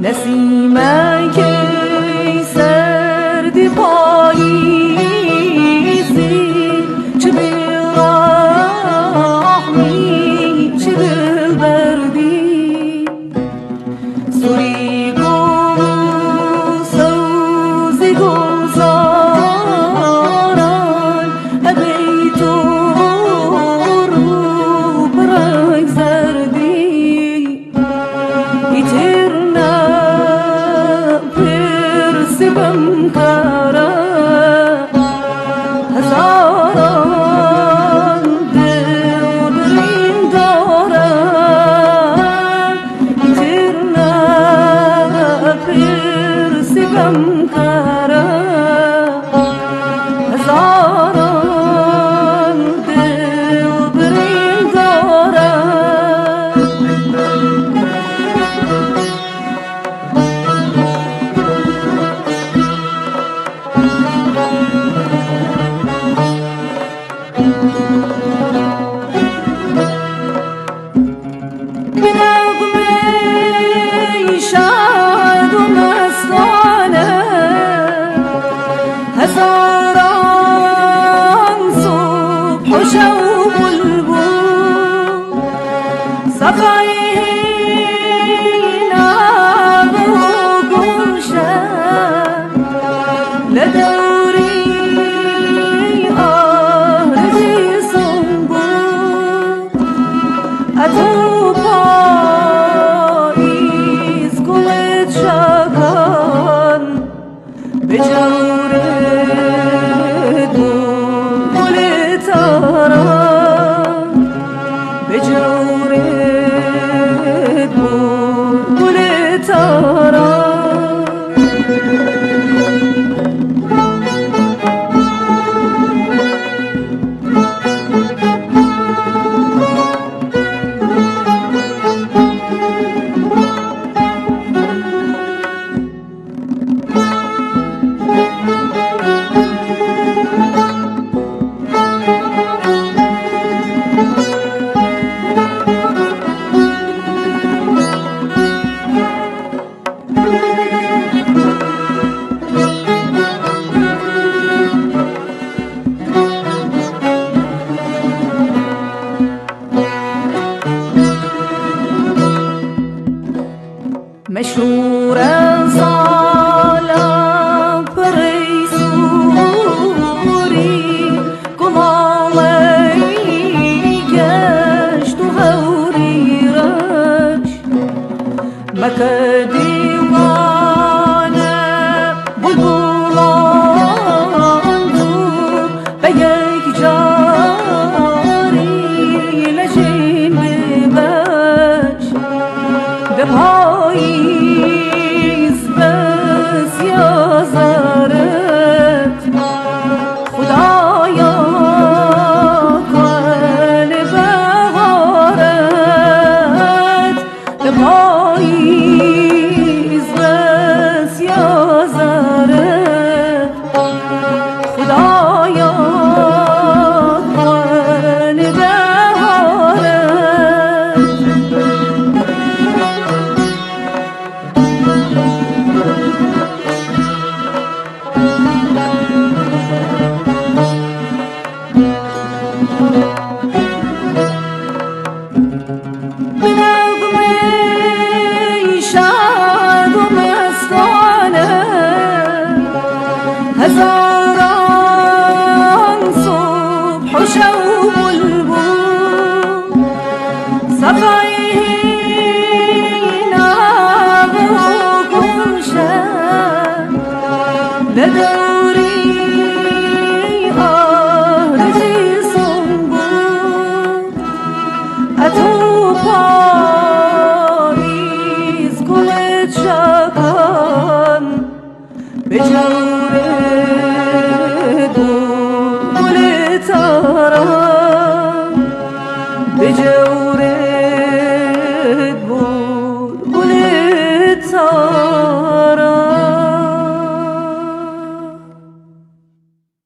نسیمک سردی پاییزی چه بیرحمی چه دلبردی سوری گل سوزی گلزاران ابی تو رو برنگ زردی ایترنا پرسبم کارا هزاران دل برین دارم ایترنا پرسبم کارا هزاران دل برین دارم بنغمه شاد و مستانه هزاران صبح و شب و بلبل صفای نغمه و گلشن لدوری آرزی سنبل اتو پاییز گلت شکن به جور گل تارم به جور گل تارم مشهور سالم پریسوری گلالی گشت و هوری رش مکه دیوانه بلبلان دور به یک جاری لجین ببش پاییز بس یا زارت خدایا کل بهارت پاییز بس یا زارت خدایا کل بهارت بنغمه شاد و مستانه هزاران صبح و شب و بلبل صفای نغمه و گلشن لدوری آرزی سنبل اتو پاییز گلت شکن به جور گل تارم به جور